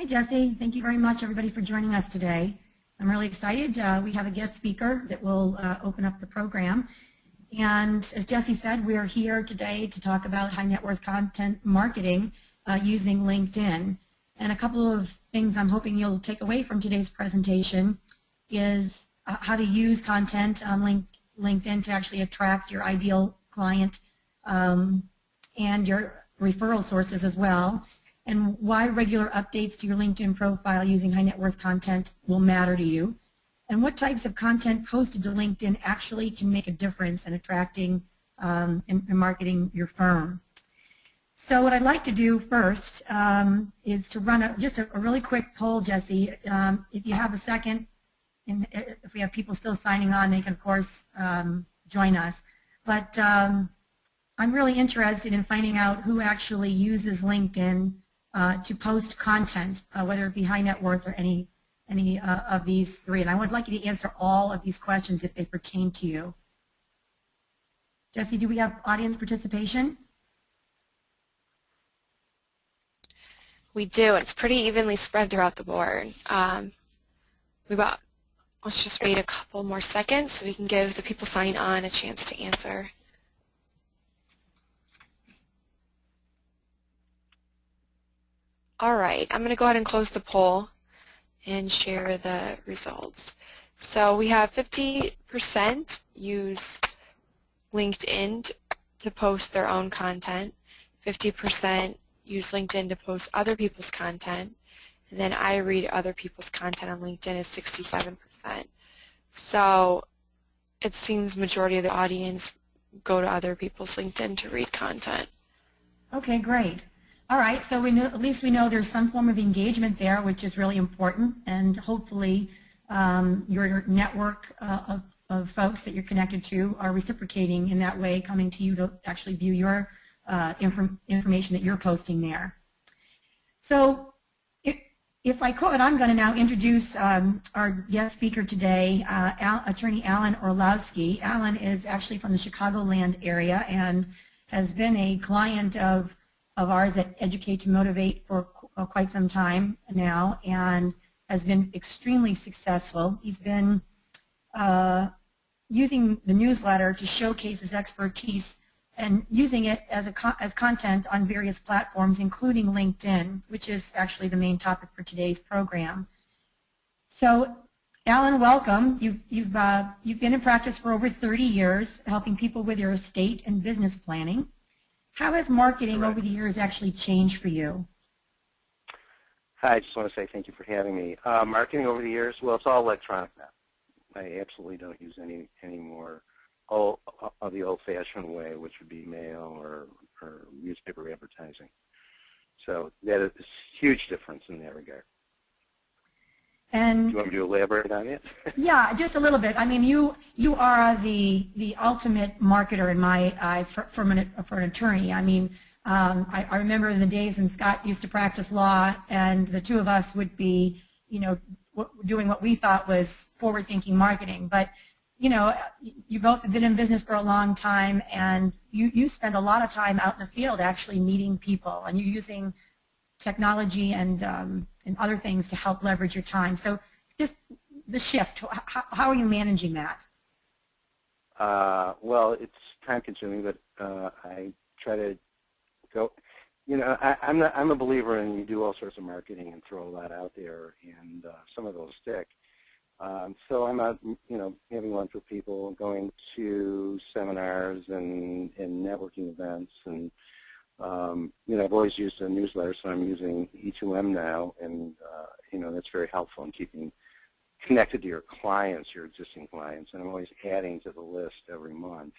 Hi, Jesse. Thank you very much, everybody, for joining us today. I'm really excited. We have a guest speaker that will open up the program. And as Jesse said, we are here today to talk about high net worth content marketing using LinkedIn. And a couple of things I'm hoping you'll take away from today's presentation is how to use content on LinkedIn to actually attract your ideal client and your referral sources as well, and why regular updates to your LinkedIn profile using high net worth content will matter to you, and what types of content posted to LinkedIn actually can make a difference in attracting and marketing your firm. So what I'd like to do first is to run just a really quick poll, Jesse. If you have a second, and if we have people still signing on, they can, of course, join us. But I'm really interested in finding out who actually uses LinkedIn to post content, whether it be high net worth or any of these three. And I would like you to answer all of these questions if they pertain to you. Jesse, do we have audience participation? We do. It's pretty evenly spread throughout the board. Let's just wait a couple more seconds so we can give the people signing on a chance to answer. All right, I'm going to go ahead and close the poll and share the results. So we have 50% use LinkedIn to post their own content, 50% use LinkedIn to post other people's content, and then I read other people's content on LinkedIn is 67%. So it seems majority of the audience go to other people's LinkedIn to read content. Okay, great. All right, so we know, at least we know there's some form of engagement there, which is really important, and hopefully your network of folks that you're connected to are reciprocating in that way, coming to you to actually view your information that you're posting there. So if I could, I'm going to now introduce our guest speaker today, Attorney Alan Orlowski. Alan is actually from the Chicagoland area and has been a client of ours at Educate2Motivate for quite some time now and has been extremely successful. He's been using the newsletter to showcase his expertise and using it as content on various platforms, including LinkedIn, which is actually the main topic for today's program. So, Alan, welcome. You've been in practice for over 30 years, helping people with their estate and business planning. How has marketing over the years actually changed for you? Hi, I just want to say thank you for having me. Marketing over the years, well, it's all electronic now. I absolutely don't use any more of the old-fashioned way, which would be mail or newspaper advertising. So that is a huge difference in that regard. And do you want me to elaborate on it? Yeah, just a little bit. I mean, you are the ultimate marketer in my eyes for an attorney. I mean, I remember in the days when Scott used to practice law, and the two of us would be, doing what we thought was forward-thinking marketing. But you both have been in business for a long time, and you spend a lot of time out in the field actually meeting people, and you're using technology and other things to help leverage your time. So just the shift, how are you managing that? Well, it's time-consuming, but I try to go. I'm a believer in you do all sorts of marketing and throw a lot out there, and some of those stick. So I'm out, having lunch with people, going to seminars and networking events, and I've always used a newsletter, so I'm using E2M now, and that's very helpful in keeping connected to your clients, your existing clients, and I'm always adding to the list every month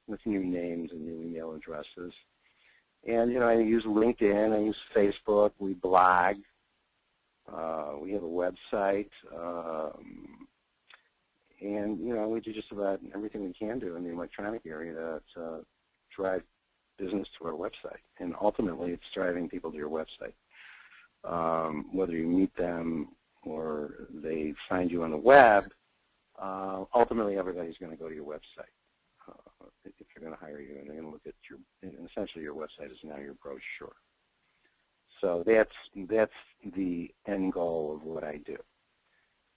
with new names and new email addresses. And I use LinkedIn, I use Facebook, we blog. We have a website, and we do just about everything we can do in the electronic area to drive business to our website, and ultimately it's driving people to your website. Whether you meet them or they find you on the web, ultimately everybody's going to go to your website if they're going to hire you, and they're going to look at and essentially your website is now your brochure. So that's the end goal of what I do,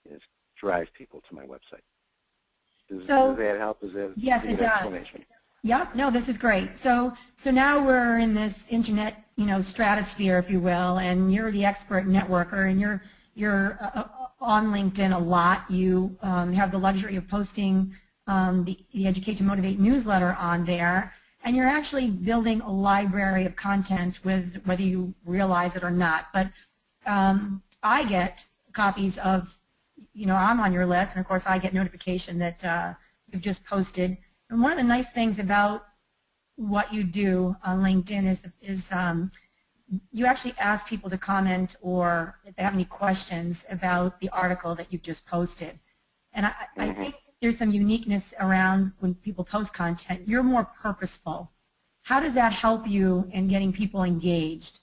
is drive people to my website. Does that help? Is that yes, a good it does. explanation? Yep. No, this is great. So now we're in this internet, stratosphere, if you will, and you're the expert networker, and you're on LinkedIn a lot. You have the luxury of posting the Educate2Motivate newsletter on there, and you're actually building a library of content, with whether you realize it or not. But I get copies of, I'm on your list, and of course I get notification that you've just posted. And one of the nice things about what you do on LinkedIn is you actually ask people to comment, or if they have any questions about the article that you've just posted. And I think there's some uniqueness around when people post content. You're more purposeful. How does that help you in getting people engaged?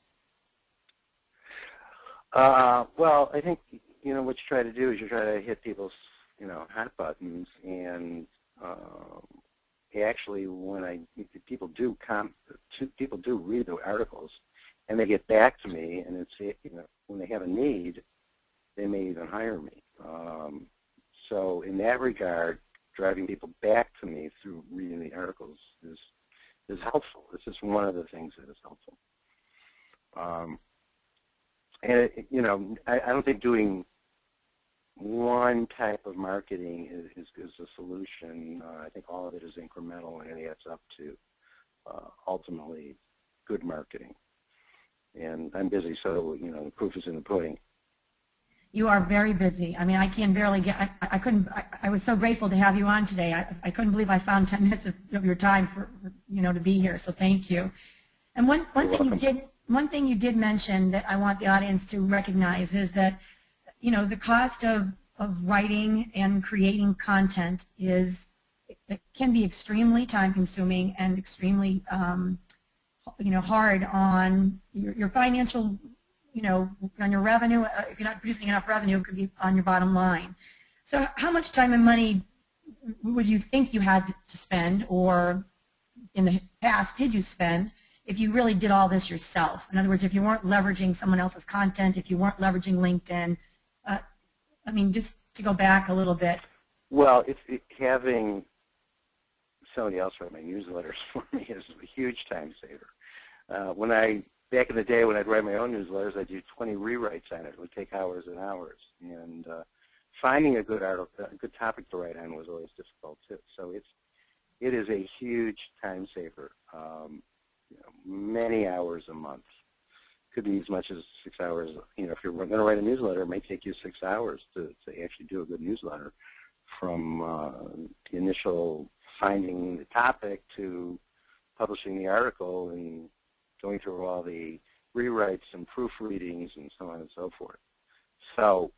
Well, I think, what you try to do is you try to hit people's, hot buttons, and actually, when people do read the articles, and they get back to me, and it's, when they have a need, they may even hire me. So in that regard, driving people back to me through reading the articles is helpful. It's just one of the things that is helpful. And I don't think doing one type of marketing is a solution. I think all of it is incremental, and it adds up to ultimately good marketing. And I'm busy, so the proof is in the pudding. You are very busy. I mean, I can barely get. I was so grateful to have you on today. I couldn't believe I found 10 minutes of your time for to be here. So thank you. And one thing you did mention that I want the audience to recognize is that the cost of writing and creating content it can be extremely time consuming and extremely hard on your financial, on your revenue. If you're not producing enough revenue, it could be on your bottom line. So how much time and money would you think you had to spend, or in the past did you spend, if you really did all this yourself? In other words, if you weren't leveraging someone else's content, if you weren't leveraging LinkedIn, I mean, just to go back a little bit. Well, having somebody else write my newsletters for me is a huge time saver. Back in the day when I'd write my own newsletters, I'd do 20 rewrites on it. It would take hours and hours. And finding a good article, a good topic to write on was always difficult too. So it is a huge time saver. Many hours a month. Could be as much as 6 hours. If you're going to write a newsletter, it may take you 6 hours to actually do a good newsletter, from the initial finding the topic to publishing the article and going through all the rewrites and proofreadings and so on and so forth. So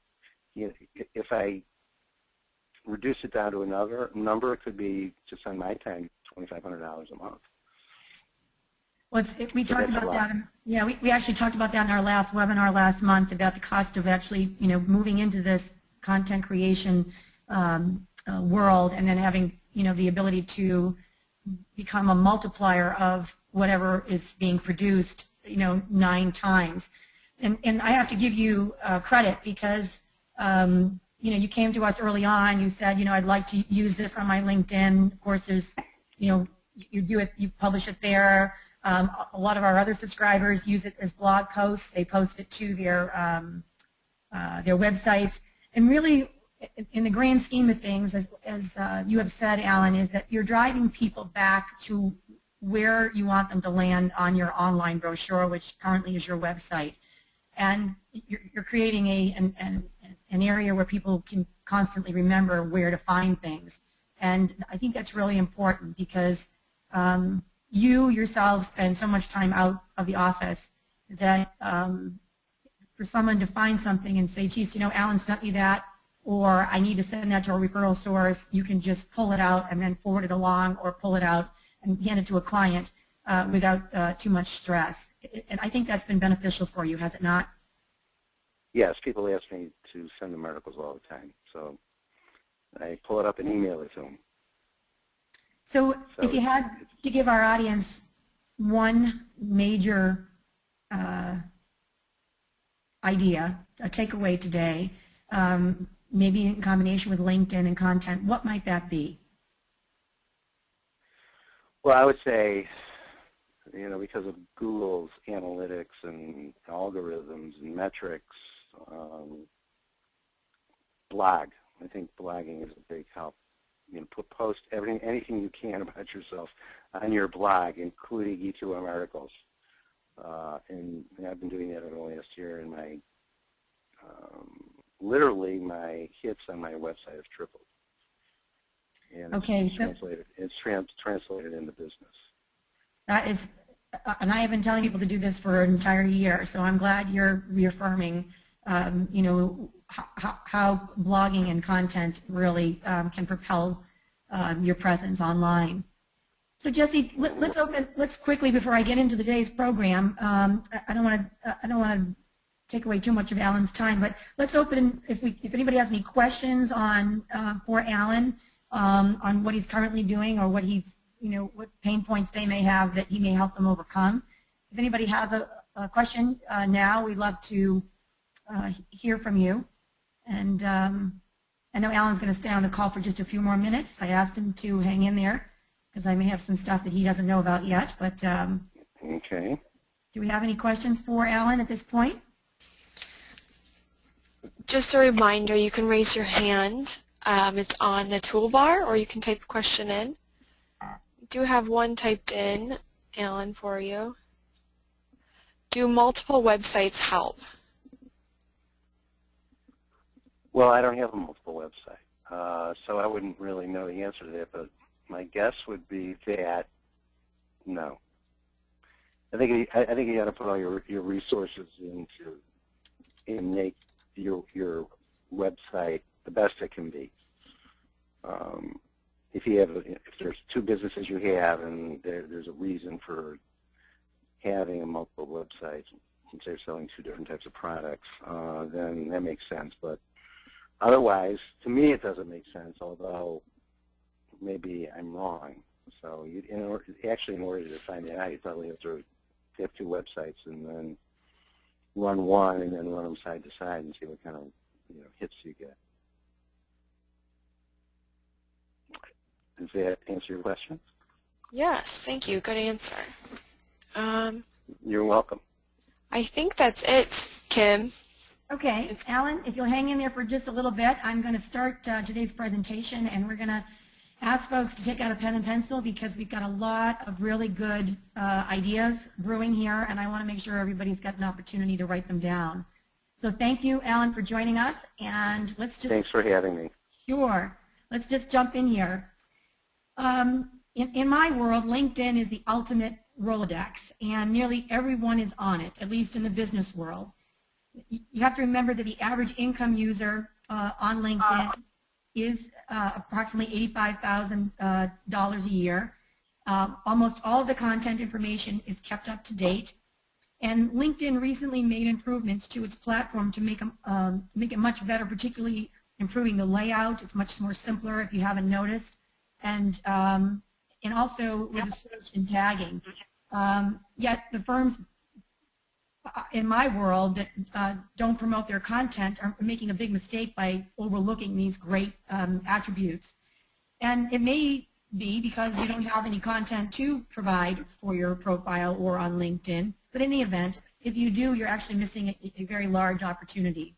if I reduce it down to another number, it could be, just on my time, $2,500 a month. Well, we talked about that. Yeah, we actually talked about that in our last webinar last month, about the cost of actually, moving into this content creation world, and then having, the ability to become a multiplier of whatever is being produced, 9 times. And I have to give you credit, because you came to us early on. You said, I'd like to use this on my LinkedIn. Of course, there's, you do it, you publish it there. A lot of our other subscribers use it as blog posts. They post it to their websites. And really, in the grand scheme of things, as you have said, Alan, is that you're driving people back to where you want them to land on your online brochure, which currently is your website. And you're creating an area where people can constantly remember where to find things. And I think that's really important, because you yourself spend so much time out of the office that for someone to find something and say, geez, Alan sent me that, or I need to send that to a referral source, you can just pull it out and then forward it along, or pull it out and hand it to a client without too much stress. And I think that's been beneficial for you, has it not? Yes, people ask me to send them articles all the time, so I pull it up and email it to them. So if you had to give our audience one major idea, a takeaway today, maybe in combination with LinkedIn and content, what might that be? Well, I would say, because of Google's analytics and algorithms and metrics, blog. I think blogging is a big help. Post anything you can about yourself on your blog, including E2M articles. And I've been doing that over the last year, and literally my hits on my website have tripled. And okay, it's translated into business. That is, and I have been telling people to do this for an entire year, so I'm glad you're reaffirming, how blogging and content really can propel your presence online. So Jesse, let's quickly, before I get into today's program, I don't want to take away too much of Alan's time, but let's open, if anybody has any questions for Alan on what he's currently doing, or what what pain points they may have that he may help them overcome. If anybody has a question now, we'd love to hear from you. And I know Alan's going to stay on the call for just a few more minutes. I asked him to hang in there because I may have some stuff that he doesn't know about yet. But okay. Do we have any questions for Alan at this point? Just a reminder, you can raise your hand. It's on the toolbar, or you can type a question in. We do have one typed in, Alan, for you. Do multiple websites help? Well, I don't have a multiple website, so I wouldn't really know the answer to that, but my guess would be that no. I think you got to put all your resources into and make your website the best it can be. If there's two businesses you have and there's a reason for having a multiple websites, since they're selling two different types of products, then that makes sense. But otherwise, to me, it doesn't make sense, although maybe I'm wrong. So in order to find that out, you probably have to have two websites and then run one and then run them side to side and see what kind of hits you get. Does that answer your question? Yes, thank you. Good answer. You're welcome. I think that's it, Kim. Okay, Alan, if you'll hang in there for just a little bit, I'm going to start today's presentation, and we're going to ask folks to take out a pen and pencil because we've got a lot of really good ideas brewing here, and I want to make sure everybody's got an opportunity to write them down. So thank you, Alan, for joining us, and let's just... Thanks for having me. Sure. Let's just jump in here. In my world, LinkedIn is the ultimate Rolodex, and nearly everyone is on it, at least in the business world. You have to remember that the average income user on LinkedIn is approximately $85,000 a year. Almost all of the content information is kept up to date. And LinkedIn recently made improvements to its platform to make it much better, particularly improving the layout. It's much more simpler if you haven't noticed. And also with the search and tagging. Yet the firms in my world that don't promote their content are making a big mistake by overlooking these great attributes. And it may be because you don't have any content to provide for your profile or on LinkedIn, but in the event, if you do, you're actually missing a very large opportunity.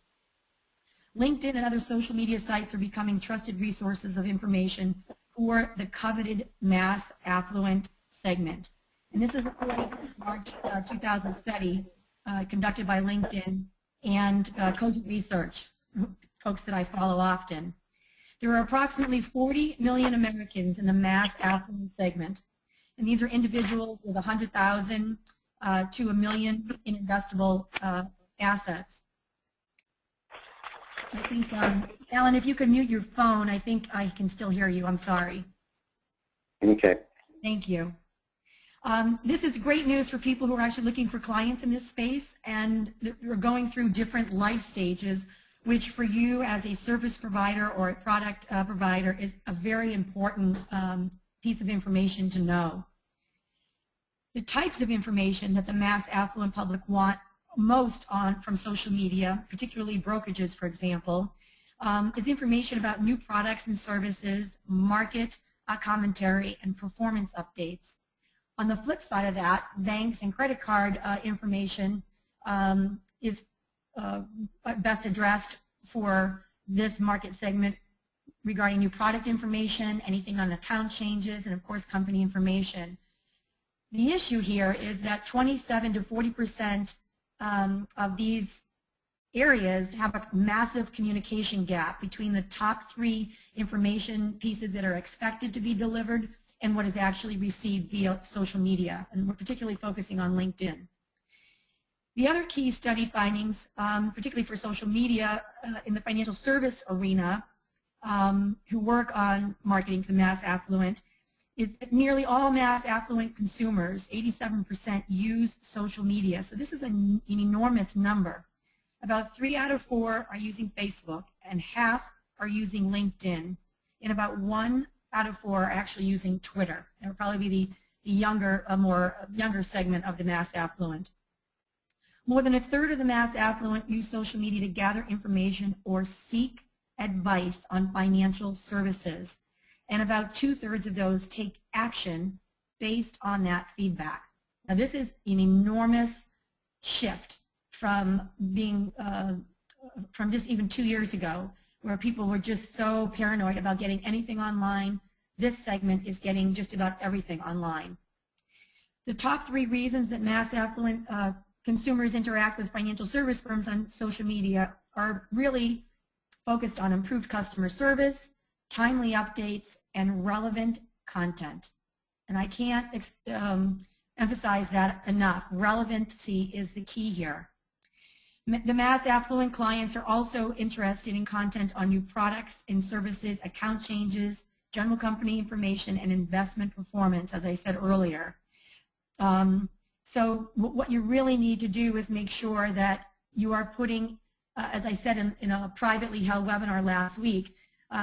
LinkedIn and other social media sites are becoming trusted resources of information for the coveted mass affluent segment. And this is reported in March 2000 study conducted by LinkedIn and Cogent Research, folks that I follow often. There are approximately 40 million Americans in the mass affluent segment, and these are individuals with 100,000 to $1 million in investable assets. I think, Alan, if you could mute your phone, I think I can still hear you. I'm sorry. Okay. Thank you. This is great news for people who are actually looking for clients in this space, and we're going through different life stages, which for you as a service provider or a product provider is a very important piece of information to know. The types of information that the mass affluent public want most on from social media, particularly brokerages, for example, is information about new products and services, market commentary, and performance updates. On the flip side of that, banks and credit card information is best addressed for this market segment regarding new product information, anything on account changes, and of course company information. The issue here is that 27 to 40% of these areas have a massive communication gap between the top 3 information pieces that are expected to be delivered and what is actually received via social media, and we're particularly focusing on LinkedIn. The other key study findings, particularly for social media in the financial service arena, who work on marketing to the mass affluent, is that nearly all mass affluent consumers, 87%, use social media. So this is an enormous number. About 3 out of 4 are using Facebook, and half are using LinkedIn, and about 1 out of 4 are actually using Twitter. It will probably be the younger, younger segment of the mass affluent. More than a third of the mass affluent use social media to gather information or seek advice on financial services, and about 2/3 of those take action based on that feedback. Now this is an enormous shift from being from just even 2 years ago, where people were just so paranoid about getting anything online. This segment is getting just about everything online. The top 3 reasons that mass affluent consumers interact with financial service firms on social media are really focused on improved customer service, timely updates, and relevant content. And I can't emphasize that enough. Relevancy is the key here. The mass affluent clients are also interested in content on new products and services, account changes, general company information, and investment performance, as I said earlier. So what you really need to do is make sure that you are putting, as I said in a privately held webinar last week,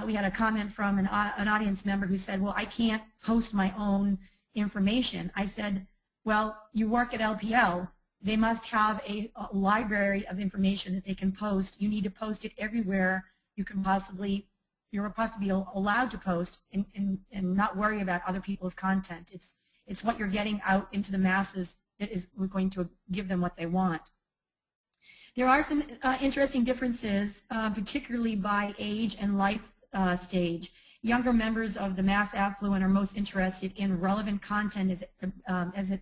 we had a comment from an audience member who said, well, I can't post my own information. I said, well, you work at LPL. They must have a library of information that they can post. You need to post it everywhere you can possibly, you're possibly allowed to post, and not worry about other people's content. It's what you're getting out into the masses that is going to give them what they want. There are some interesting differences, particularly by age and life stage. Younger members of the mass affluent are most interested in relevant content as it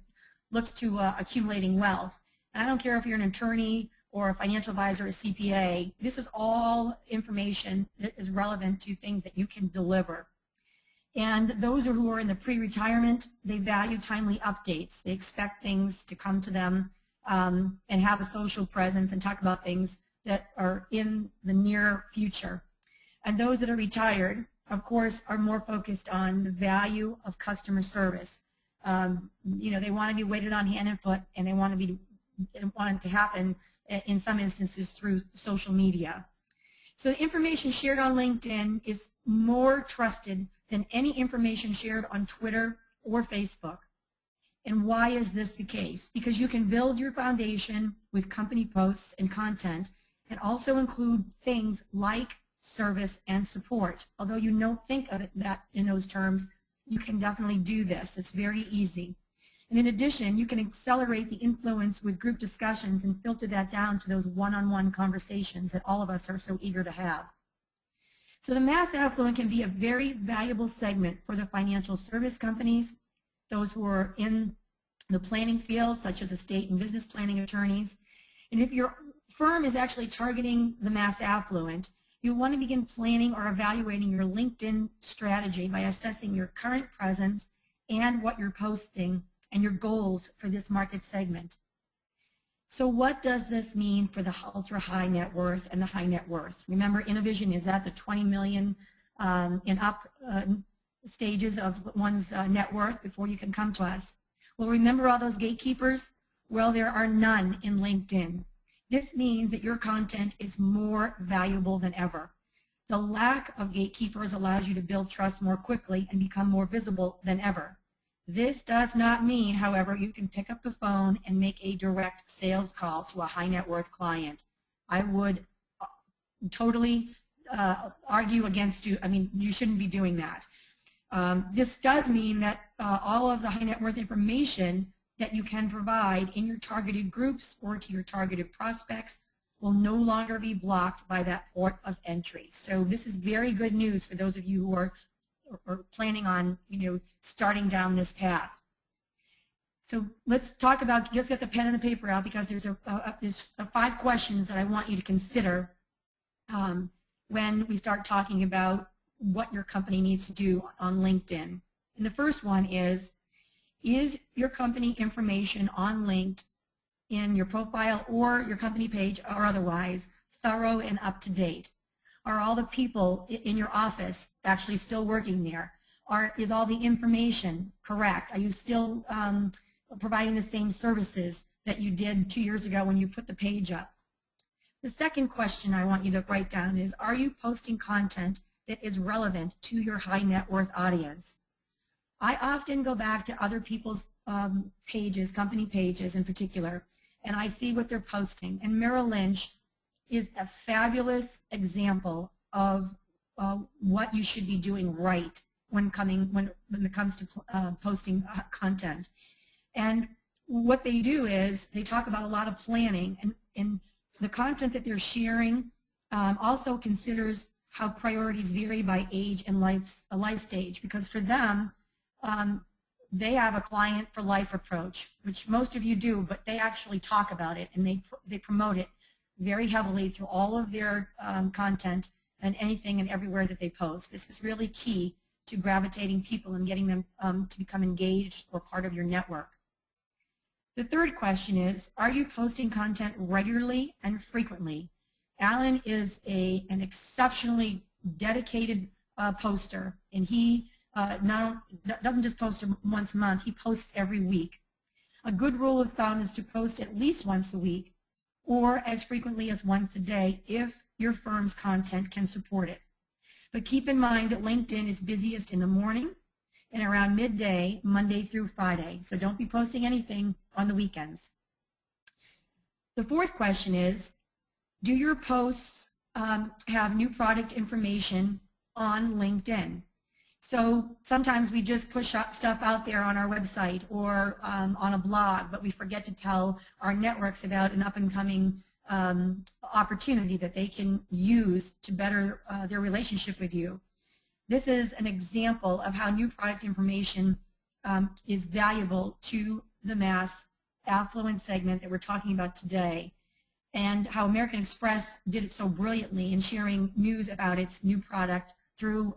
looks to accumulating wealth. And I don't care if you're an attorney or a financial advisor, a CPA, this is all information that is relevant to things that you can deliver. And those who are in the pre-retirement, they value timely updates. They expect things to come to them and have a social presence and talk about things that are in the near future. And those that are retired, of course, are more focused on the value of customer service. You know, they want to be waited on hand and foot, and they want it to happen in some instances through social media. So the information shared on LinkedIn is more trusted than any information shared on Twitter or Facebook. And why is this the case? Because you can build your foundation with company posts and content, and also include things like service and support. Although you don't think of it that in those terms, you can definitely do this. It's very easy. And in addition, you can accelerate the influence with group discussions and filter that down to those one-on-one conversations that all of us are so eager to have. So the mass affluent can be a very valuable segment for the financial service companies, those who are in the planning field, such as estate and business planning attorneys. And if your firm is actually targeting the mass affluent, you'll want to begin planning or evaluating your LinkedIn strategy by assessing your current presence and what you're posting and your goals for this market segment. So what does this mean for the ultra high net worth and the high net worth? Remember, Innovision is at the 20 million and up stages of one's net worth before you can come to us. Well, remember all those gatekeepers? Well, there are none in LinkedIn. This means that your content is more valuable than ever. The lack of gatekeepers allows you to build trust more quickly and become more visible than ever. This does not mean, however, you can pick up the phone and make a direct sales call to a high net worth client. I would totally argue against you. I mean, you shouldn't be doing that. This does mean that all of the high net worth information that you can provide in your targeted groups or to your targeted prospects will no longer be blocked by that port of entry. So this is very good news for those of you who are planning on, starting down this path. So let's talk about, let's get the pen and the paper out, because there's 5 questions that I want you to consider when we start talking about what your company needs to do on LinkedIn. And the first one is your company information on LinkedIn in your profile or your company page or otherwise thorough and up to date? Are all the people in your office actually still working there? Is all the information correct? Are you still providing the same services that you did 2 years ago when you put the page up? The second question I want you to write down is, are you posting content that is relevant to your high net worth audience? I often go back to other people's pages, company pages in particular, and I see what they're posting. And Merrill Lynch is a fabulous example of what you should be doing right when it comes to posting content. And what they do is they talk about a lot of planning, and the content that they're sharing also considers how priorities vary by age and life stage, because for them, they have a client for life approach, which most of you do, but they actually talk about it and they promote it very heavily through all of their content and anything and everywhere that they post. This is really key to gravitating people and getting them to become engaged or part of your network. The third question is, are you posting content regularly and frequently? Alan is an exceptionally dedicated poster, and he doesn't just post once a month, he posts every week. A good rule of thumb is to post at least once a week or as frequently as once a day if your firm's content can support it. But keep in mind that LinkedIn is busiest in the morning and around midday, Monday through Friday. So don't be posting anything on the weekends. The fourth question is, do your posts have new product information on LinkedIn? So sometimes we just push stuff out there on our website or on a blog, but we forget to tell our networks about an up-and-coming opportunity that they can use to better their relationship with you. This is an example of how new product information is valuable to the mass affluent segment that we're talking about today, and how American Express did it so brilliantly in sharing news about its new product through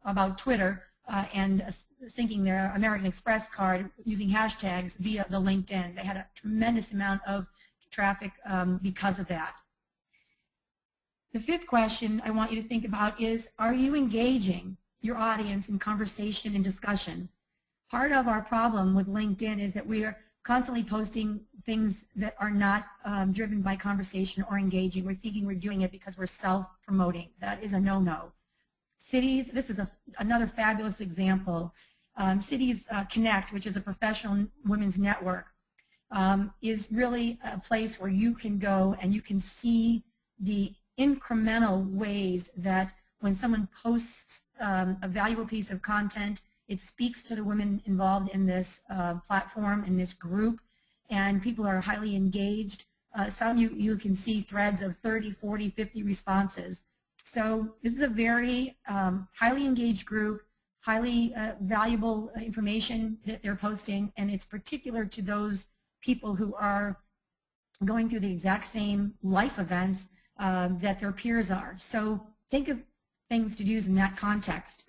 about Twitter and syncing their American Express card using hashtags via the LinkedIn. They had a tremendous amount of traffic because of that. The fifth question I want you to think about is, are you engaging your audience in conversation and discussion? Part of our problem with LinkedIn is that we are constantly posting things that are not driven by conversation or engaging. We're thinking we're doing it because we're self-promoting. That is a no-no. Cities, this is another fabulous example. Cities Connect, which is a professional women's network, is really a place where you can go and you can see the incremental ways that when someone posts a valuable piece of content, it speaks to the women involved in this platform, in this group, and people are highly engaged. Some you can see threads of 30, 40, 50 responses. So this is a very highly engaged group, highly valuable information that they're posting, and it's particular to those people who are going through the exact same life events that their peers are. So think of things to use in that context.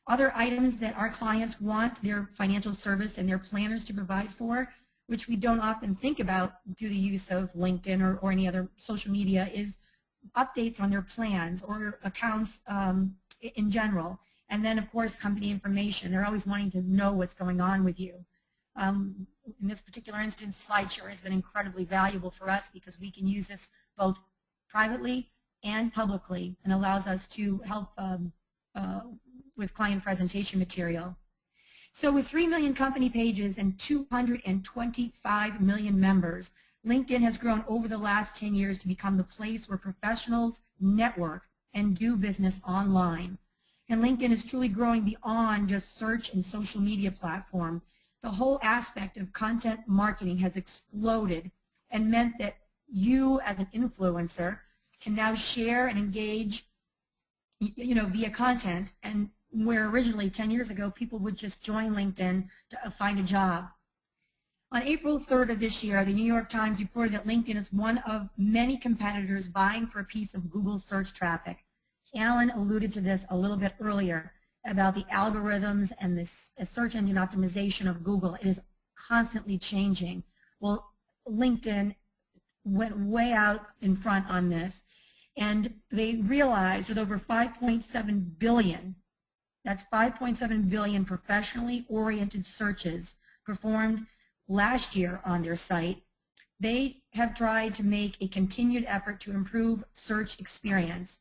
Other items that our clients want their financial service and their planners to provide for, which we don't often think about through the use of LinkedIn or any other social media, is updates on their plans or accounts in general. And then, of course, company information. They're always wanting to know what's going on with you. In this particular instance, SlideShare has been incredibly valuable for us because we can use this both privately and publicly, and allows us to help with client presentation material. So with 3 million company pages and 225 million members, LinkedIn has grown over the last 10 years to become the place where professionals network and do business online. And LinkedIn is truly growing beyond just search and social media platform. The whole aspect of content marketing has exploded and meant that you as an influencer can now share and engage via content, and where originally 10 years ago people would just join LinkedIn to find a job. On April 3rd of this year, the New York Times reported that LinkedIn is one of many competitors vying for a piece of Google search traffic. Alan alluded to this a little bit earlier about the algorithms and this search engine optimization of Google. It is constantly changing. Well, LinkedIn went way out in front on this, and they realized with over 5.7 billion, that's 5.7 billion professionally oriented searches performed last year on their site, they have tried to make a continued effort to improve search experience.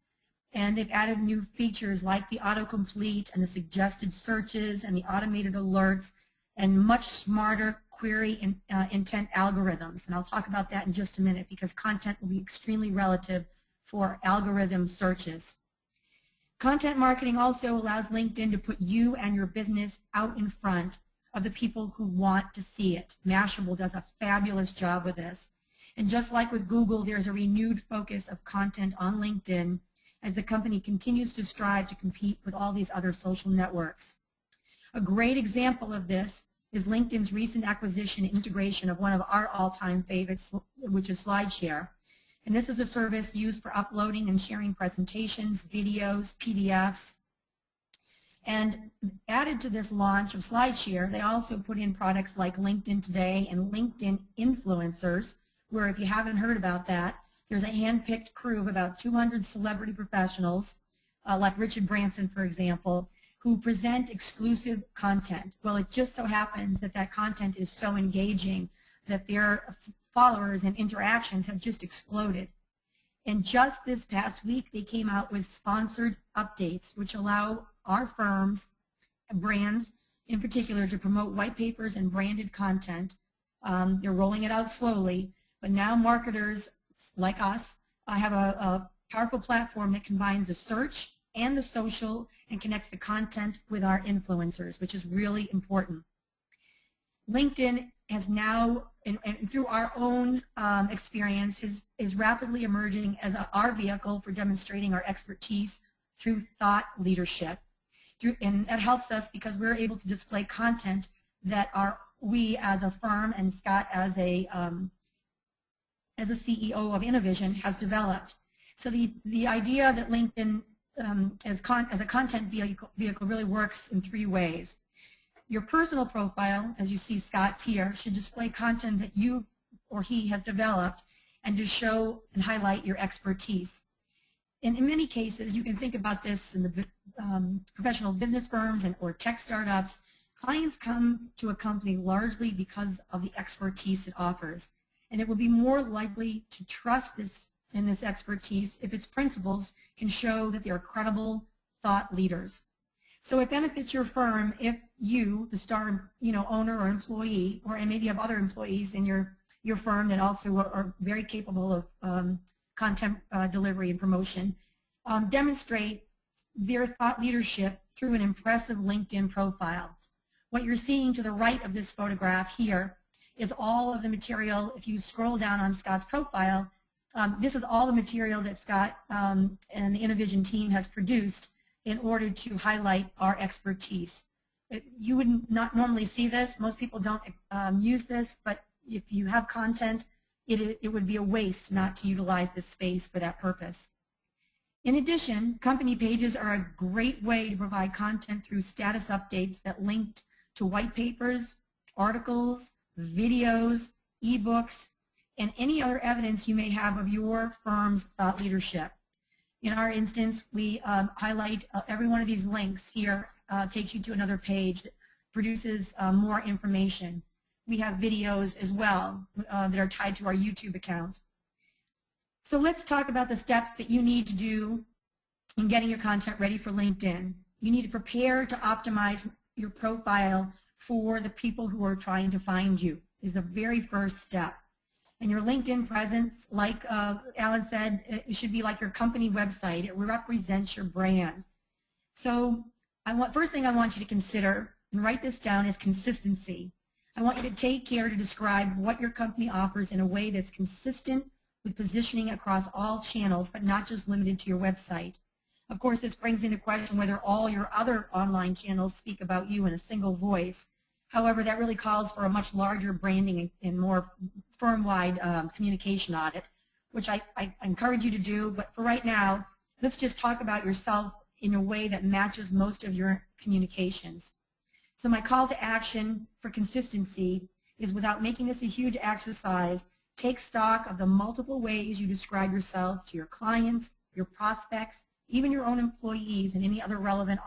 And they've added new features like the autocomplete and the suggested searches and the automated alerts and much smarter query intent algorithms. And I'll talk about that in just a minute because content will be extremely relative for algorithm searches. Content marketing also allows LinkedIn to put you and your business out in front of the people who want to see it. Mashable does a fabulous job with this. And just like with Google, there's a renewed focus of content on LinkedIn as the company continues to strive to compete with all these other social networks. A great example of this is LinkedIn's recent acquisition and integration of one of our all-time favorites, which is SlideShare. And this is a service used for uploading and sharing presentations, videos, PDFs. And added to this launch of SlideShare, they also put in products like LinkedIn Today and LinkedIn Influencers, where if you haven't heard about that, there's a hand-picked crew of about 200 celebrity professionals, like Richard Branson, for example, who present exclusive content. Well, it just so happens that that content is so engaging that their followers and interactions have just exploded. And just this past week, they came out with sponsored updates, which allow our firms, brands in particular, to promote white papers and branded content. They're rolling it out slowly, but now marketers like us have a powerful platform that combines the search and the social and connects the content with our influencers, which is really important. LinkedIn has now, and through our own experience, is rapidly emerging as our vehicle for demonstrating our expertise through thought leadership. And that helps us because we're able to display content that we as a firm and Scott as a CEO of Innovision has developed. So the idea that LinkedIn as a content vehicle really works in 3 ways. Your personal profile, as you see Scott's here, should display content that you or he has developed and to show and highlight your expertise. And in many cases, you can think about this in the professional business firms or tech startups. Clients come to a company largely because of the expertise it offers. And it will be more likely to trust this expertise if its principals can show that they are credible thought leaders. So it benefits your firm if you, the star owner or employee, and maybe you have other employees in your firm that also are very capable of content delivery and promotion, demonstrate their thought leadership through an impressive LinkedIn profile. What you're seeing to the right of this photograph here is all of the material. If you scroll down on Scott's profile, this is all the material that Scott and the Innovision team has produced in order to highlight our expertise. You would not normally see this. Most people don't use this, but if you have content, it would be a waste not to utilize this space for that purpose. In addition, company pages are a great way to provide content through status updates that link to white papers, articles, videos, ebooks, and any other evidence you may have of your firm's thought leadership. In our instance, we highlight every one of these links here takes you to another page that produces more information. We have videos as well that are tied to our YouTube account. So let's talk about the steps that you need to do in getting your content ready for LinkedIn. You need to prepare to optimize your profile for the people who are trying to find you is the very first step. And your LinkedIn presence, like Alan said, it should be like your company website. It represents your brand. So first thing I want you to consider, and write this down, is consistency. I want you to take care to describe what your company offers in a way that's consistent with positioning across all channels, but not just limited to your website. Of course, this brings into question whether all your other online channels speak about you in a single voice. However, that really calls for a much larger branding and more firm-wide communication audit, which I encourage you to do. But for right now, let's just talk about yourself in a way that matches most of your communications. So my call to action for consistency is, without making this a huge exercise, take stock of the multiple ways you describe yourself to your clients, your prospects, even your own employees, and any other relevant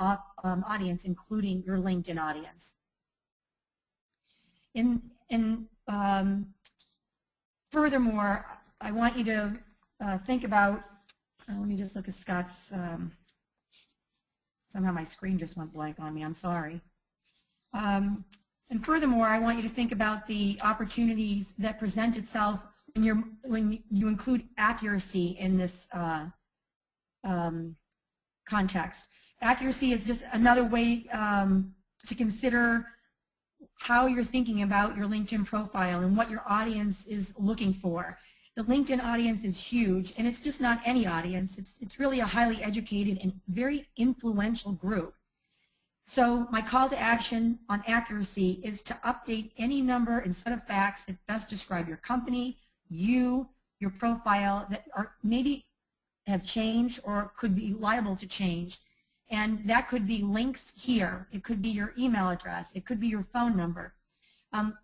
audience, including your LinkedIn audience. Furthermore, I want you to think about, let me just look at Scott's, somehow my screen just went blank on me, I'm sorry. And furthermore, I want you to think about the opportunities that present itself when you include accuracy in this context. Accuracy is just another way to consider how you're thinking about your LinkedIn profile and what your audience is looking for. The LinkedIn audience is huge, and it's just not any audience. It's really a highly educated and very influential group. So my call to action on accuracy is to update any number and set of facts that best describe your company, your profile, that are maybe have changed or could be liable to change. And that could be links here. It could be your email address. It could be your phone number.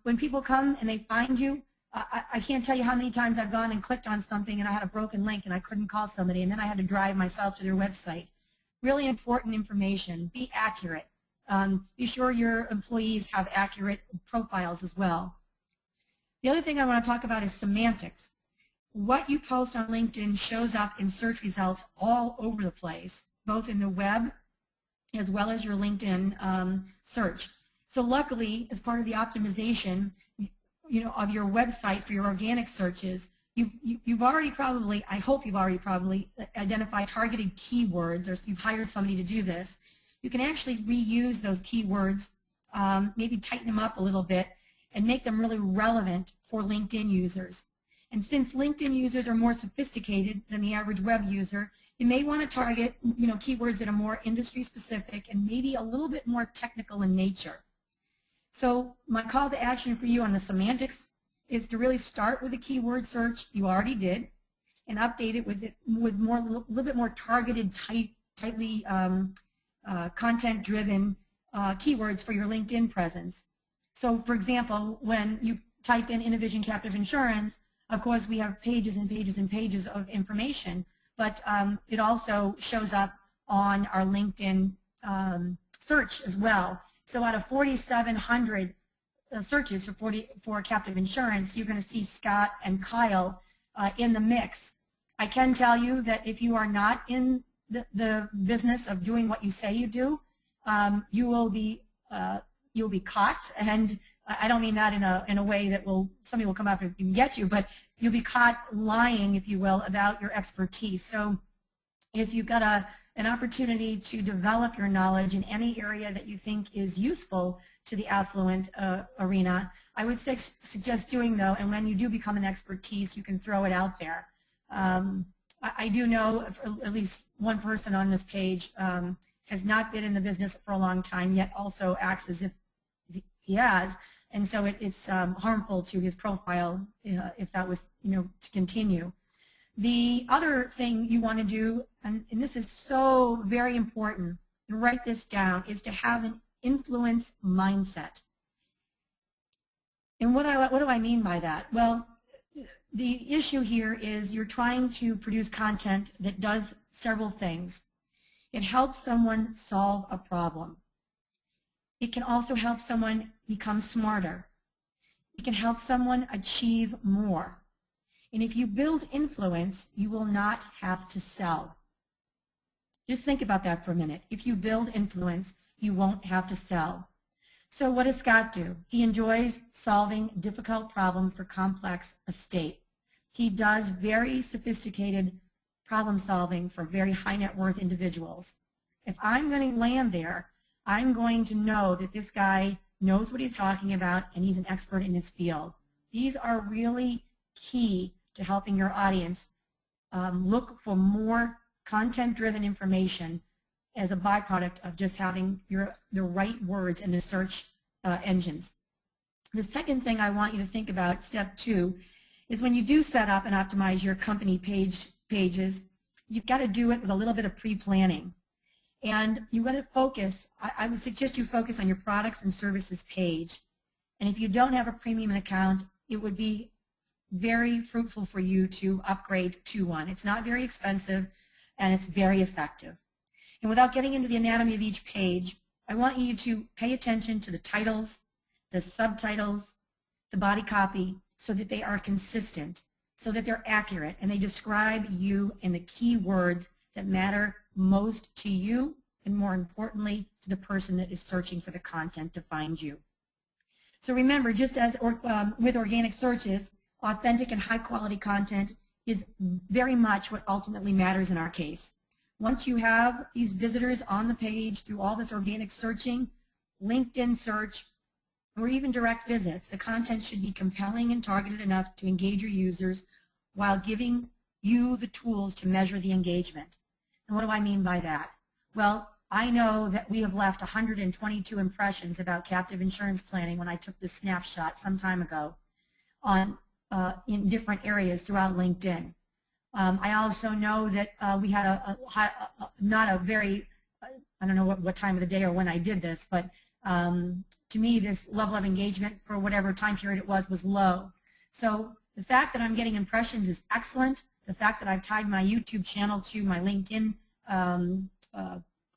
When people come and they find you, I can't tell you how many times I've gone and clicked on something and I had a broken link and I couldn't call somebody, and then I had to drive myself to their website. Really important information. Be accurate. Be sure your employees have accurate profiles as well. The other thing I want to talk about is semantics. What you post on LinkedIn shows up in search results all over the place, both in the web as well as your LinkedIn search. So luckily, as part of the optimization, of your website for your organic searches, you've already probably, I hope you've already probably identified targeted keywords, or you've hired somebody to do this. You can actually reuse those keywords, maybe tighten them up a little bit, and make them really relevant for LinkedIn users. And since LinkedIn users are more sophisticated than the average web user, you may want to target keywords that are more industry specific and maybe a little bit more technical in nature. So my call to action for you on the semantics is to really start with a keyword search you already did and update it with a little bit more targeted, tightly content-driven keywords for your LinkedIn presence. So for example, when you type in Innovision Captive Insurance, of course we have pages and pages and pages of information, but it also shows up on our LinkedIn search as well. So out of 4,700 searches for captive insurance, you're going to see Scott and Kyle in the mix. I can tell you that if you are not in the business of doing what you say you do, you'll be caught. And I don't mean that in a way that somebody will come up and get you, but you'll be caught lying, if you will, about your expertise. So if you've got an opportunity to develop your knowledge in any area that you think is useful to the affluent arena, I would suggest doing though, and when you do become an expertise, you can throw it out there. I do know at least one person on this page has not been in the business for a long time, yet also acts as if he has, and so it's harmful to his profile if that was to continue. The other thing you want to do, and this is so very important, and write this down, is to have an influence mindset. And what do I mean by that? Well, the issue here is you're trying to produce content that does several things. It helps someone solve a problem. It can also help someone become smarter. It can help someone achieve more. And if you build influence, you will not have to sell. Just think about that for a minute. If you build influence, you won't have to sell. So what does Scott do? He enjoys solving difficult problems for complex estate. He does very sophisticated problem solving for very high net worth individuals. If I'm going to land there, I'm going to know that this guy knows what he's talking about and he's an expert in his field. These are really key to helping your audience look for more content-driven information as a byproduct of just having the right words in the search engines. The second thing I want you to think about, step 2, is when you do set up and optimize your company pages, you've got to do it with a little bit of pre-planning. And you've got to focus, I would suggest you focus on your products and services page. And if you don't have a premium account, it would be very fruitful for you to upgrade to one. It's not very expensive and it's very effective. And without getting into the anatomy of each page, I want you to pay attention to the titles, the subtitles, the body copy, so that they are consistent, so that they're accurate, and they describe you in the key words that matter most to you, and more importantly, to the person that is searching for the content to find you. So remember, just as with organic searches, authentic and high-quality content is very much what ultimately matters in our case. Once you have these visitors on the page through all this organic searching, LinkedIn search, or even direct visits, the content should be compelling and targeted enough to engage your users while giving you the tools to measure the engagement. And what do I mean by that? Well, I know that we have left 122 impressions about captive insurance planning when I took this snapshot some time ago on in different areas throughout LinkedIn. I also know that we had not a very, I don't know what time of the day or when I did this, but to me this level of engagement for whatever time period it was low. So the fact that I'm getting impressions is excellent. The fact that I've tied my YouTube channel to my LinkedIn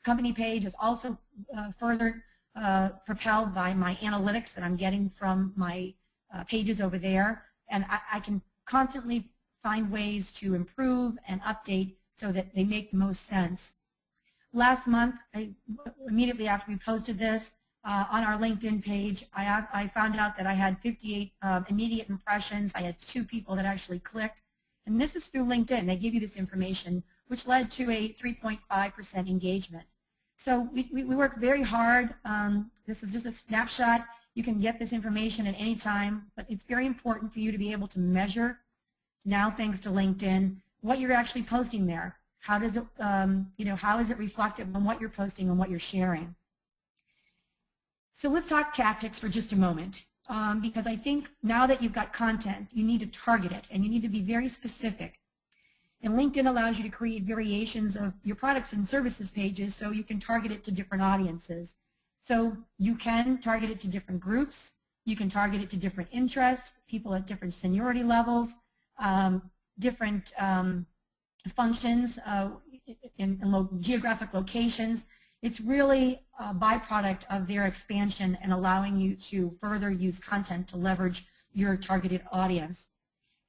company page is also further propelled by my analytics that I'm getting from my pages over there. And I can constantly find ways to improve and update so that they make the most sense. Last month, immediately after we posted this, on our LinkedIn page, I found out that I had 58 immediate impressions. I had 2 people that actually clicked. And this is through LinkedIn. They give you this information, which led to a 3.5% engagement. So we work very hard. This is just a snapshot. You can get this information at any time, but it's very important for you to be able to measure, now thanks to LinkedIn, what you're actually posting there. How does it, how is it reflective on what you're posting and what you're sharing? So let's talk tactics for just a moment, because I think now that you've got content, you need to target it, and you need to be very specific. And LinkedIn allows you to create variations of your products and services pages so you can target it to different audiences. So you can target it to different groups, you can target it to different interests, people at different seniority levels, different functions in geographic locations. It's really a byproduct of their expansion and allowing you to further use content to leverage your targeted audience.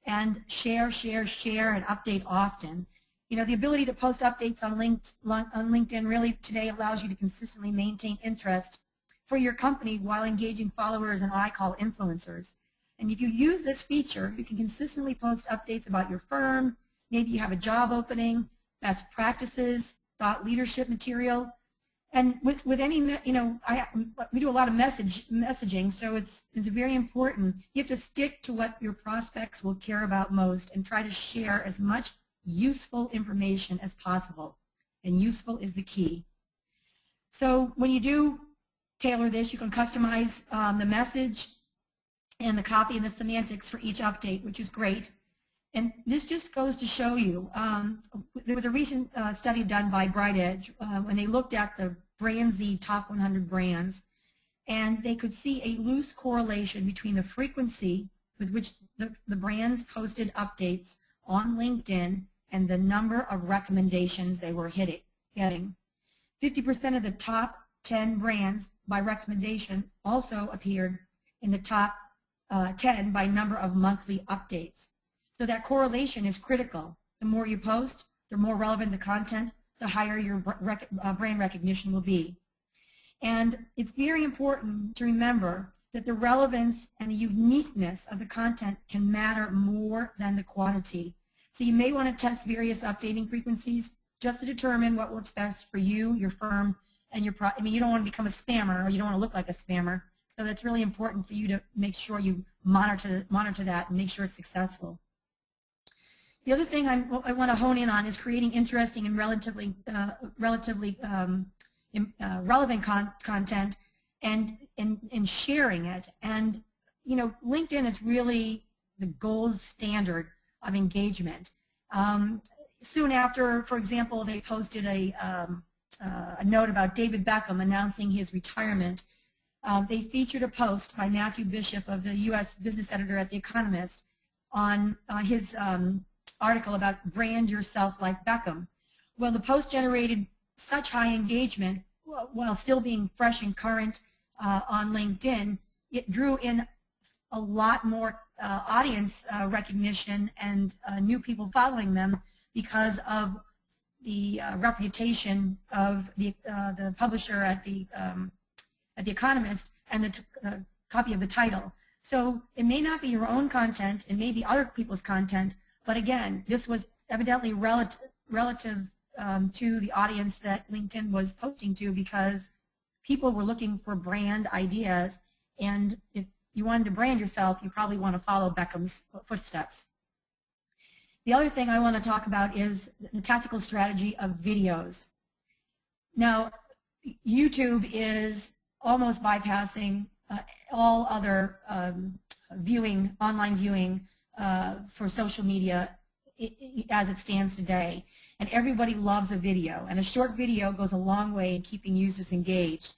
And share, and update often. You know, the ability to post updates on LinkedIn really today allows you to consistently maintain interest for your company while engaging followers and what I call influencers. And if you use this feature, you can consistently post updates about your firm. Maybe you have a job opening, best practices, thought leadership material. And with any, we do a lot of messaging, so it's very important. You have to stick to what your prospects will care about most and try to share as much useful information as possible. And useful is the key. So when you do tailor this, you can customize the message and the copy and the semantics for each update, which is great. And this just goes to show you, there was a recent study done by Bright Edge when they looked at the BrandZ top 100 brands, and they could see a loose correlation between the frequency with which the brands posted updates on LinkedIn and the number of recommendations they were getting. 50% of the top 10 brands by recommendation also appeared in the top 10 by number of monthly updates. So that correlation is critical. The more you post, the more relevant the content, the higher your brand recognition will be. And it's very important to remember that the relevance and the uniqueness of the content can matter more than the quantity. So you may want to test various updating frequencies just to determine what works best for you, your firm, and your I mean, you don't want to become a spammer, or you don't want to look like a spammer. So that's really important for you to make sure you monitor that and make sure it's successful. The other thing I want to hone in on is creating interesting and relatively relevant content and sharing it. And you know, LinkedIn is really the gold standard of engagement. Soon after, for example, they posted a note about David Beckham announcing his retirement. They featured a post by Matthew Bishop, of the U.S. business editor at The Economist, on his article about brand yourself like Beckham. Well, the post generated such high engagement while still being fresh and current on LinkedIn. It drew in a lot more audience recognition and new people following them because of the reputation of the publisher at the Economist and the copy of the title. So it may not be your own content, it may be other people's content, but again, this was evidently relative to the audience that LinkedIn was posting to, because people were looking for brand ideas, and if you wanted to brand yourself, you probably want to follow Beckham's footsteps. The other thing I want to talk about is the tactical strategy of videos. Now, YouTube is almost bypassing all other online viewing for social media as it stands today. And everybody loves a video, and a short video goes a long way in keeping users engaged.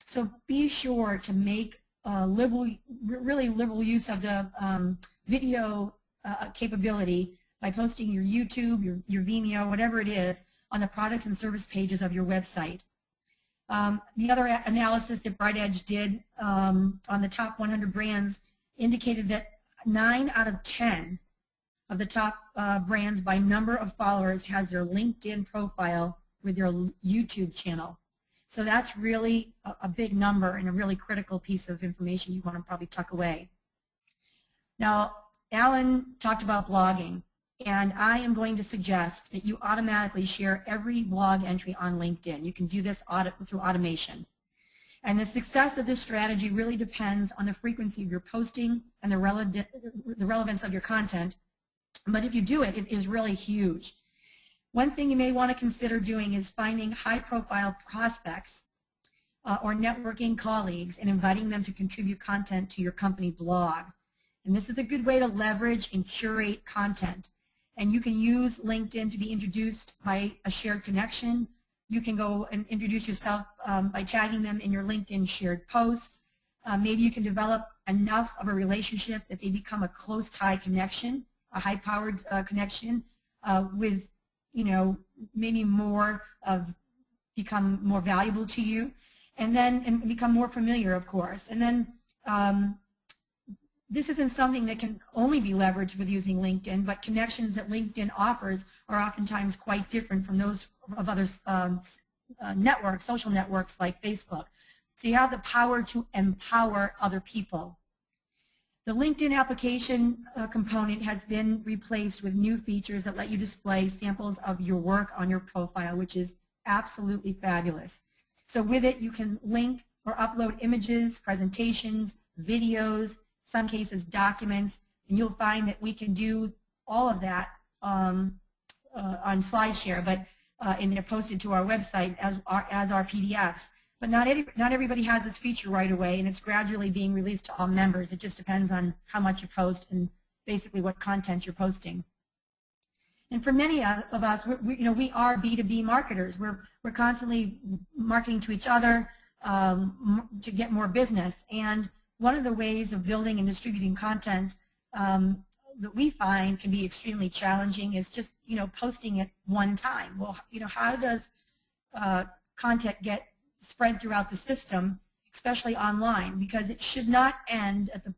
So be sure to make really liberal use of the video capability by posting your YouTube, your Vimeo, whatever it is, on the products and service pages of your website. The other analysis that BrightEdge did on the top 100 brands indicated that 9 out of 10 of the top brands by number of followers has their LinkedIn profile with their YouTube channel. So that's really a big number and a really critical piece of information you want to probably tuck away. Now, Alan talked about blogging, and I am going to suggest that you automatically share every blog entry on LinkedIn. You can do this through automation. And the success of this strategy really depends on the frequency of your posting and the relevance of your content. But if you do it, it is really huge. One thing you may want to consider doing is finding high-profile prospects or networking colleagues and inviting them to contribute content to your company blog. And this is a good way to leverage and curate content. And you can use LinkedIn to be introduced by a shared connection. You can go and introduce yourself by tagging them in your LinkedIn shared post. Maybe you can develop enough of a relationship that they become a close tie connection, a high-powered connection with, you know, maybe become more valuable to you, and become more familiar, of course. And then this isn't something that can only be leveraged with using LinkedIn, but connections that LinkedIn offers are oftentimes quite different from those of other networks, social networks like Facebook. So you have the power to empower other people. The LinkedIn application component has been replaced with new features that let you display samples of your work on your profile, which is absolutely fabulous. So with it, you can link or upload images, presentations, videos, some cases documents, and you'll find that we can do all of that on SlideShare, but and they're posted to our website as our PDFs. But not everybody has this feature right away, and it's gradually being released to all members. It just depends on how much you post and basically what content you're posting. And for many of us, we are B2B marketers. We're constantly marketing to each other to get more business. And one of the ways of building and distributing content that we find can be extremely challenging is just posting it one time. Well, how does content get spread throughout the system, especially online? Because it should not end at the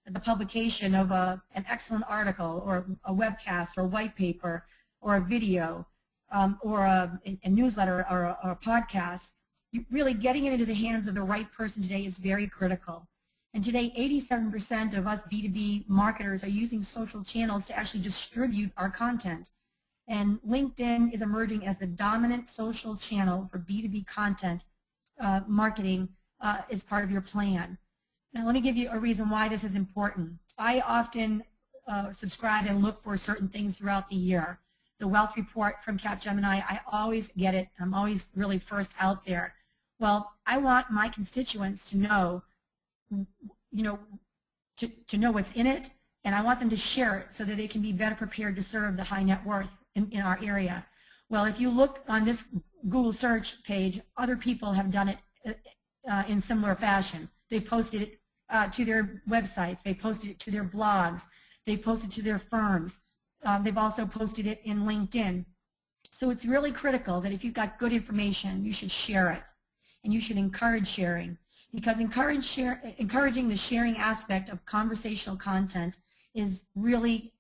at the publication of an excellent article or a webcast or a white paper or a video or a newsletter or a podcast. really getting it into the hands of the right person today is very critical. And today, 87% of us B2B marketers are using social channels to actually distribute our content. And LinkedIn is emerging as the dominant social channel for B2B content marketing as part of your plan. Now, let me give you a reason why this is important. I often subscribe and look for certain things throughout the year. The wealth report from Capgemini, I always get it. I'm always really first out there. Well, I want my constituents to know, to know what's in it, and I want them to share it so that they can be better prepared to serve the high net worth in our area. Well, if you look on this Google search page, other people have done it in similar fashion. They posted it to their websites. They posted it to their blogs. They posted it to their firms. They've also posted it in LinkedIn. So it's really critical that if you've got good information, you should share it. And you should encourage sharing. Because encouraging the sharing aspect of conversational content is really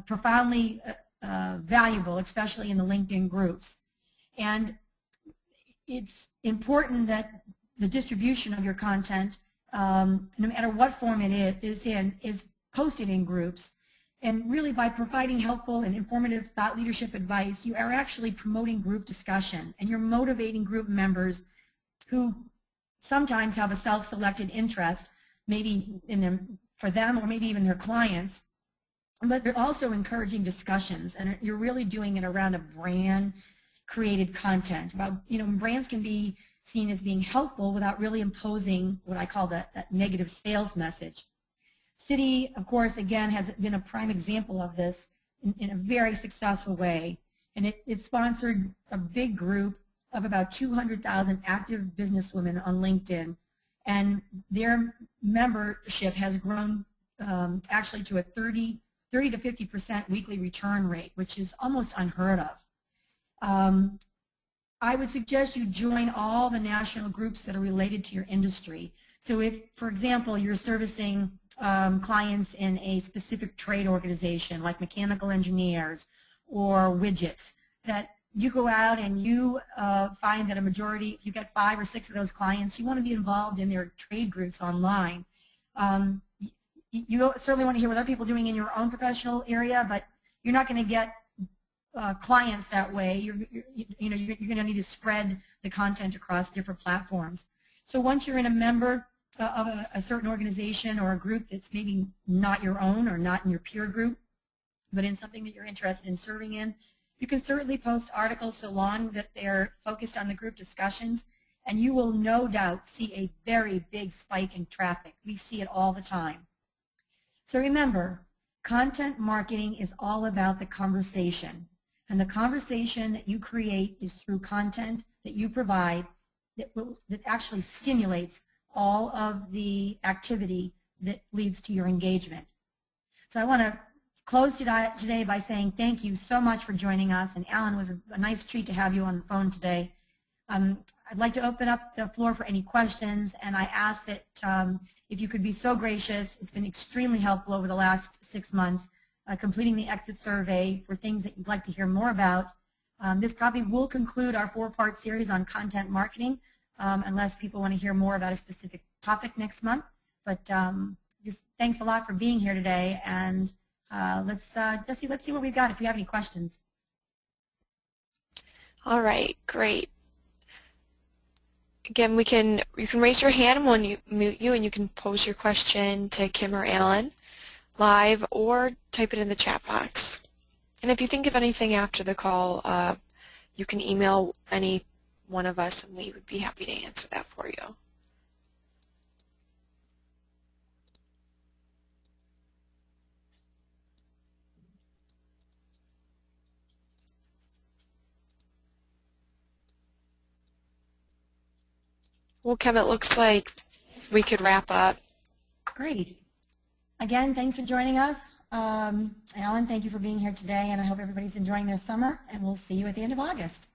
profoundly valuable, especially in the LinkedIn groups. And it's important that the distribution of your content, no matter what form it is posted in groups. And really, by providing helpful and informative thought leadership advice, you are actually promoting group discussion, and you're motivating group members who sometimes have a self-selected interest, maybe for them or maybe even their clients, but they're also encouraging discussions, and you're really doing it around a brand-created content. Brands can be seen as being helpful without really imposing what I call that negative sales message. Citi, of course, again, has been a prime example of this in a very successful way, and it sponsored a big group of about 200,000 active businesswomen on LinkedIn, and their membership has grown actually to a 30 to 50% weekly return rate, which is almost unheard of. I would suggest you join all the national groups that are related to your industry. So if, for example, you're servicing clients in a specific trade organization like mechanical engineers or widgets, that you go out and you find that a majority, if you get 5 or 6 of those clients, you want to be involved in their trade groups online. You certainly want to hear what other people are doing in your own professional area, but you're not going to get clients that way. You're going to need to spread the content across different platforms. So once you're in a member of a certain organization or a group that's maybe not your own or not in your peer group, but in something that you're interested in serving in, you can certainly post articles so long that they're focused on the group discussions, and you will no doubt see a very big spike in traffic. We see it all the time. So remember, content marketing is all about the conversation, and the conversation that you create is through content that you provide that actually stimulates all of the activity that leads to your engagement. So I want to close today by saying thank you so much for joining us, and Alan, it was a nice treat to have you on the phone today. I'd like to open up the floor for any questions, and I ask that if you could be so gracious. It's been extremely helpful over the last 6 months completing the exit survey for things that you'd like to hear more about. This probably will conclude our 4-part series on content marketing, unless people want to hear more about a specific topic next month. But just thanks a lot for being here today, and Jesse, let's see what we've got if we have any questions. All right, great. Again, you can raise your hand and we'll mute you, and you can pose your question to Kim or Alan live or type it in the chat box. And if you think of anything after the call, you can email any one of us and we would be happy to answer that for you. Well, Kim, it looks like we could wrap up. Great. Again, thanks for joining us. Alan, thank you for being here today, and I hope everybody's enjoying their summer, and we'll see you at the end of August.